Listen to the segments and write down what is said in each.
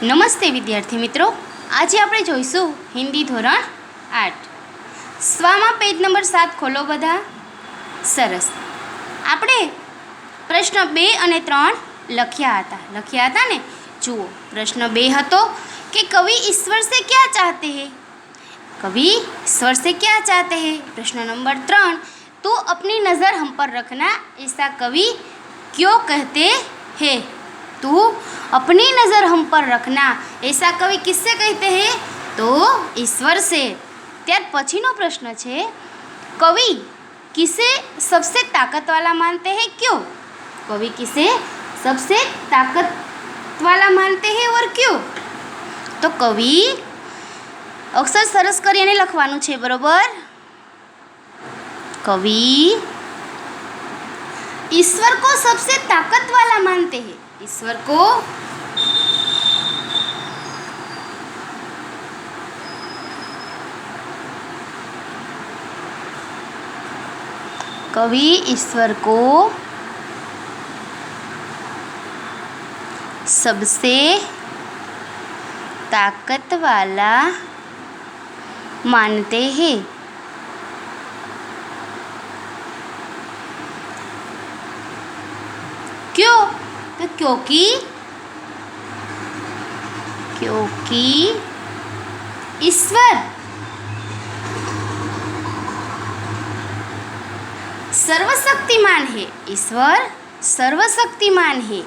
નમસ્તે વિદ્યાર્થી મિત્રો, આજે આપણે જોઈશું હિન્દી ધોરણ 8 સ્વામાં પેજ નંબર 7 ખોલો બધા. સરસ. આપણે પ્રશ્ન 2 અને 3 લખ્યા હતા ને. જુઓ, પ્રશ્ન 2 હતો કે કવિ ईश्वर से क्या चाहते हैं. कवि ईश्वर से क्या चाहते हैं. प्रश्न नंबर 3, तो अपनी नज़र हम पर रखना ऐसा कवि क्यों कहते हैं. तो अपनी नज़र हम पर रखना ऐसा कवि किससे कहते हैं. तो ईश्वर से. त्यार पछीनो प्रश्न है, कवि किसे सबसे ताकत वाला मानते हैं, क्यों. कवि किसे सबसे ताकत वाला मानते हैं और क्यों. तो कवि अक्षर सरस करीने लखवानुं छे, बरोबर. कवि ईश्वर को सबसे ताकत वाला मानते हैं. ईश्वर को कवि ईश्वर को सबसे ताकत वाला मानते हैं. क्यों. तो क्योंकि ईश्वर सर्वशक्तिमान है. ईश्वर सर्वशक्तिमान है.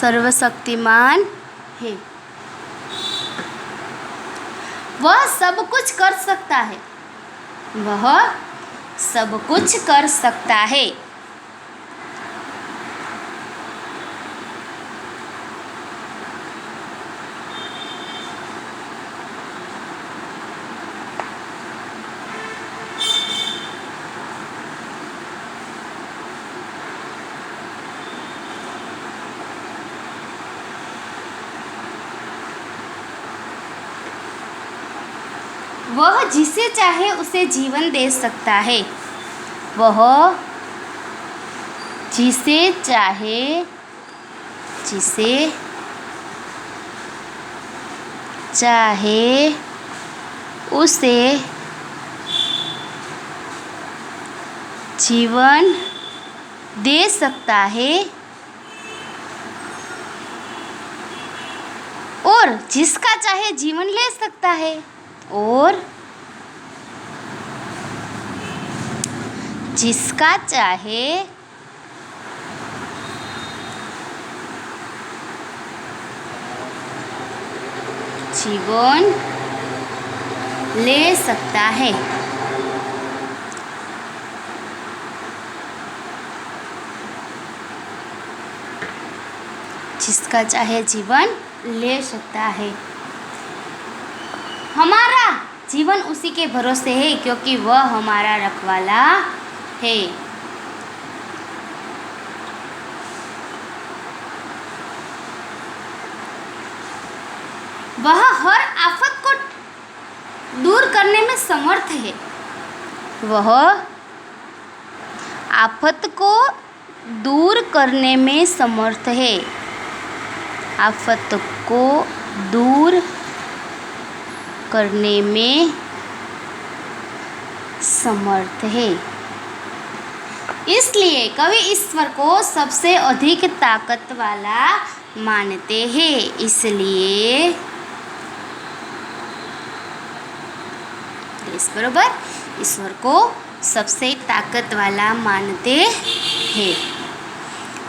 सर्वशक्तिमान है. वह सब कुछ कर सकता है. वह सब कुछ कर सकता है. वह जिसे चाहे उसे जीवन दे सकता है. वह जिसे चाहे उसे जीवन दे सकता है और जिसका चाहे जीवन ले सकता है. और जिसका चाहे जीवन ले सकता है. जिसका चाहे जीवन ले सकता है. हमारा जीवन उसी के भरोसे है क्योंकि वह हमारा रखवाला है. वह हर आफत को दूर करने में समर्थ है. वह आफत को दूर करने में समर्थ है. आफत को दूर करने में समर्थ है. इसलिए कवि ईश्वर को सबसे अधिक ताकत वाला मानते हैं. इसलिए बरोबर, ईश्वर को सबसे ताकत वाला मानते हैं.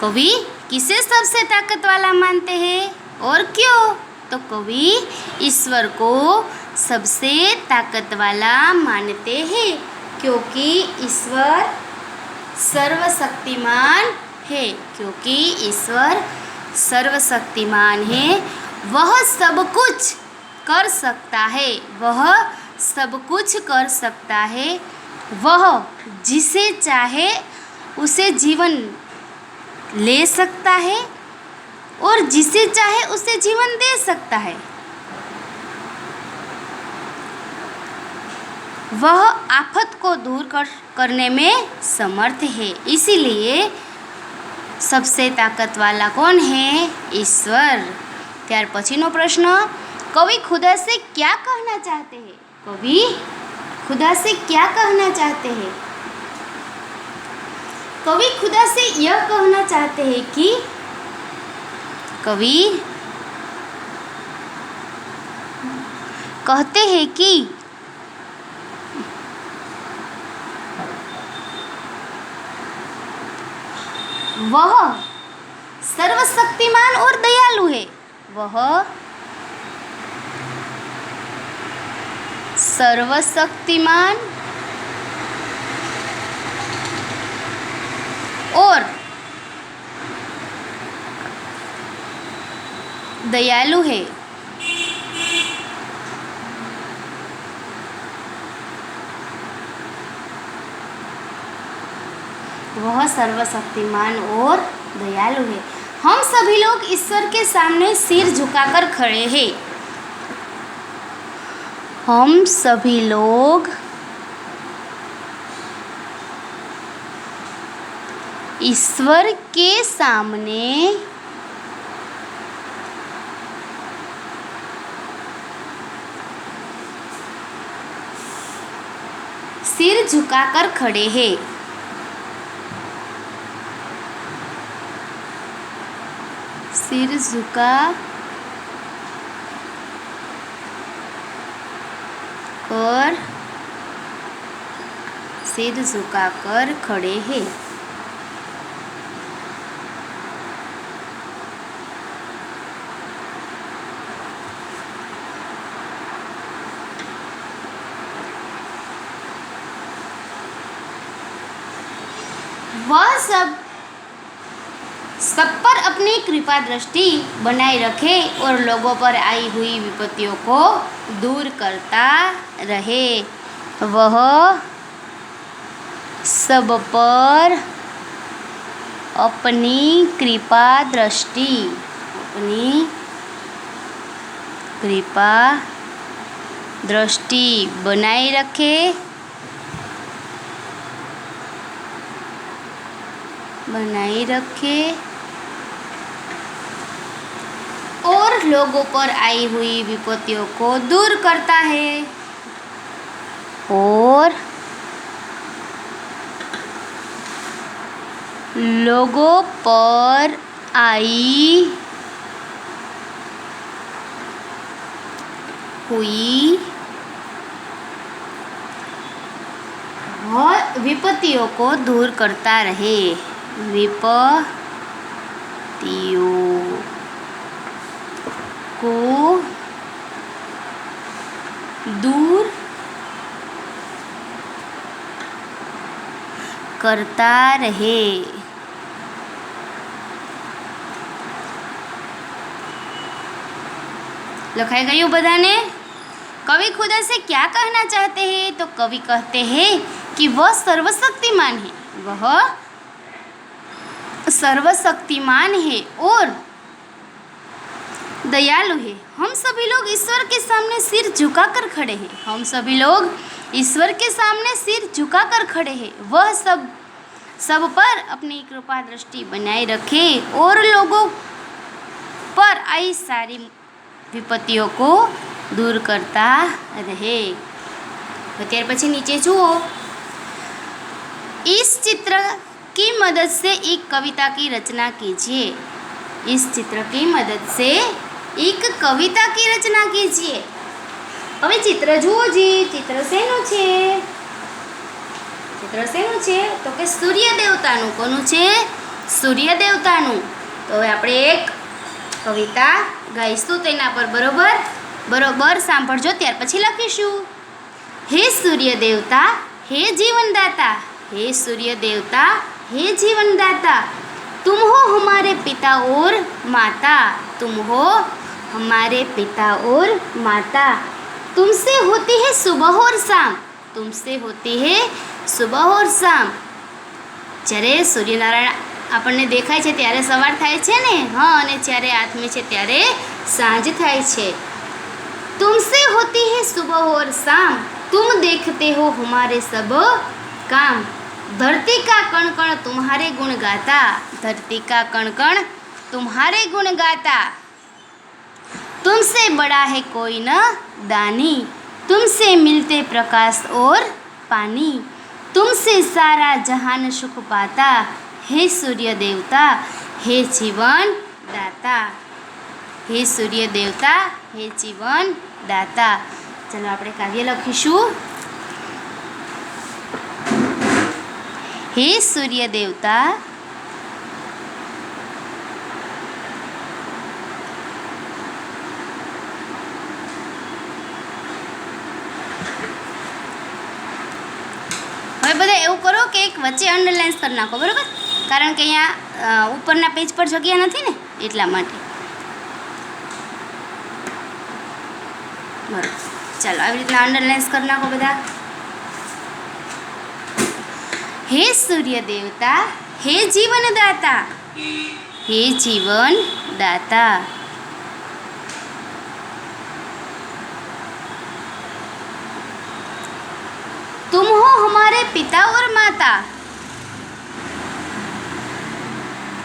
कवि किसे सबसे ताकत वाला मानते हैं और क्यों. तो कवि ईश्वर को सबसे ताकत वाला मानते हैं क्योंकि ईश्वर सर्वशक्तिमान है. क्योंकि ईश्वर सर्वशक्तिमान है. वह सब कुछ कर सकता है. वह सब कुछ कर सकता है. वह जिसे चाहे उसे जीवन ले सकता है और जिसे चाहे उसे जीवन दे सकता है. वह आफत को दूर करने में समर्थ है, इसीलिए सबसे ताकत वाला कौन है? ईश्वर। त्यार पछीनो प्रश्न, कवि खुदा से क्या कहना चाहते हैं? कवि खुदा से क्या कहना चाहते हैं? कवि खुदा से यह कहना चाहते हैं कि कवि कहते हैं कि वह सर्वशक्तिमान और दयालु है। वह सर्वशक्तिमान और दयालु है। वह सर्वशक्तिमान और दयालु है। हम सभी लोग ईश्वर के सामने सिर झुकाकर खड़े हैं। हम सभी लोग ईश्वर के सामने सिर झुकाकर खड़े हैं। सिर झुका कर सिर झुकाकर खड़े हैं। वह सब पर अपनी कृपा दृष्टि बनाए रखे और लोगों पर आई हुई विपत्तियों को दूर करता रहे। वह सब पर अपनी कृपा दृष्टि बनाए रखे और लोगों पर आई हुई विपत्तियों को दूर करता है। और लोगों पर आई हुई विपत्तियों को दूर करता रहे। विपत्तियों को दूर करता रहे। लखाई गયું बधाने? कवि खुदा से क्या कहना चाहते हैं? तो कवि कहते हैं कि वह सर्वशक्तिमान है। वह सर्वशक्तिमान है और दयालु है। हम सभी लोग ईश्वर के सामने सिर झुकाकर खड़े हैं। हम सभी लोग ईश्वर के सामने सिर झुकाकर खड़े हैं। वह सब पर अपनी कृपा दृष्टि बनाए रखे और लोगों पर आई सारी विपत्तियों को दूर करता रहे। त्यार पछी नीचे जुओ, इस चित्र की मदद से एक कविता की रचना कीजिए। इस चित्र की मदद से एक कविता की रचना कीजिए। हवे चित्र जुओ जी, चित्र शेनु छे? चित्र शेनु छे? तो के सूर्य देवतानुं। कोनुं छे? सूर्य देवतानुं। तो हवे आपणे एक कविता गाईशुं तेना पर बरोबर सांभळजो, त्यार पछी लखीशुं। हे सूर्य देवता, हे जीवनदाता, हे सूर्य देवता, हे जीवनदाता, तुम हो हमारे पिता और माता, तुम हो हमारे पिता और माता, तुमसे होती है सुबह और शाम, तुमसे होती है सुबह और शाम। જ્યારે સૂર્યનારાયણ આપણને દેખાય છે ત્યારે સવાર થાય છે ને, હા, અને જ્યારે આથમે છે ત્યારે સાંજ થાય છે। तुमसे होती है सुबह और शाम, तुम देखते हो हमारे सब काम। धरती का कण कण तुम्हारे गुण गाता। धरती का कण कण तुम्हारे गुण गाता। तुमसे बड़ा है कोई न दानी। तुमसे मिलते प्रकाश और पानी। तुमसे सारा जहान सुख पाता। हे सूर्य देवता हे जीवन दाता। हे सूर्य देवता हे जीवन दाता। चलो આપણે કાવ્ય લખીશું। हे सूर्य देवता હવે બધા એવું કરો કે એક વચ્ચે અંડરલાઇન્સ કરી નાખો, બરાબર? કારણ કે અહીંયા ઉપરના પેજ પર જગ્યા નથી ને એટલા માટે। બરાબર, ચાલો આવી રીતના અંડરલાઇન્સ કરી નાખો બધા। हे सूर्य देवता हे जीवन दाता। हे जीवन दाता। तुम हो हमारे पिता और माता।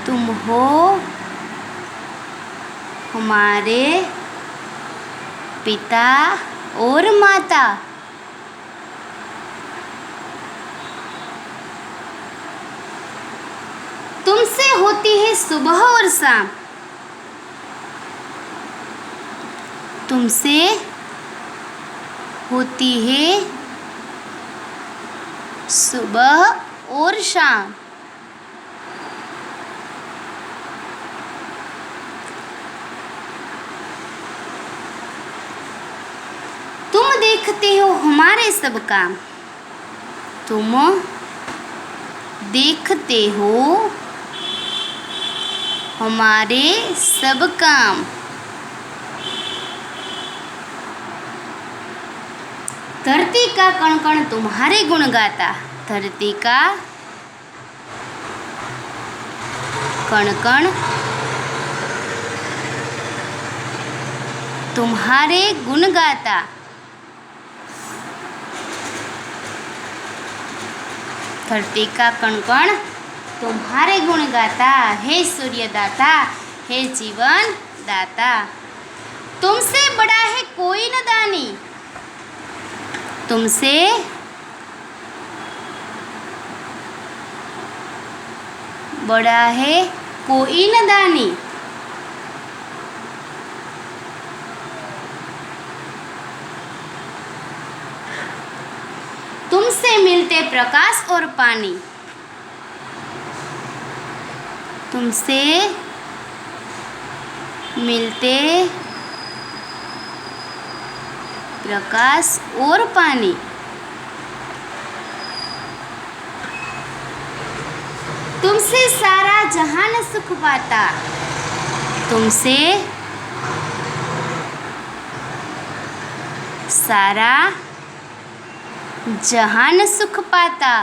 तुम हो हमारे पिता और माता। तुमसे होती है सुबह और शाम। तुमसे होती है सुबह और शाम। तुम देखते हो हमारे सब काम। तुम देखते हो हमारे सब काम। धरती का कण कण तुम्हारे गुण गाता। धरती का कण कण तुम्हारे गुण गाता। धरती का कण कण तुम्हारे गुण गाता। हे सूर्य दाता हे जीवन दाता। तुमसे बड़ा है कोई न दानी। तुमसे बड़ा है कोई न दानी। तुमसे मिलते प्रकाश और पानी। तुमसे मिलते प्रकाश और पानी। तुमसे सारा जहान सुख पाता। तुमसे सारा जहान सुख पाता।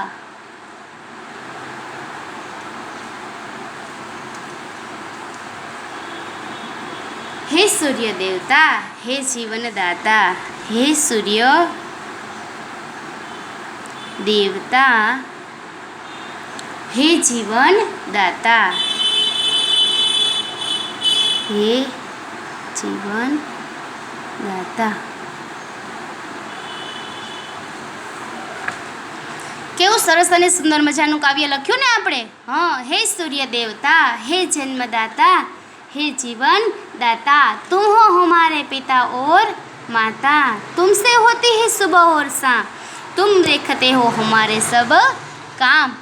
हे सूर्य देवता हे जीवन दाता। हे सूर्य देवता हे जीवन दाता। हे जीवन दाता। केवुं सरस अने सुंदर मजानुं काव्य लख्युं ने आपणे। हाँ, हे सूर्य देवता हे जन्मदाता हे जीवन दाता। तुम हो हमारे पिता और माता। तुमसे होती है सुबह और शाम। तुम देखते हो हमारे सब काम।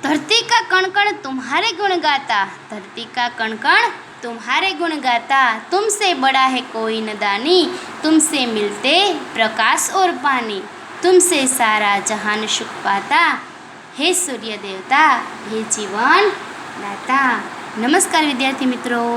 धरती का कण कण तुम्हारे गुण गाता। धरती का कण कण तुम्हारे गुण गाता। तुमसे बड़ा है कोई न दानी। तुमसे मिलते प्रकाश और पानी। तुमसे सारा जहान सुख पाता। हे सूर्य देवता हे जीवन दाता। नमस्कार विद्यार्थी मित्रों।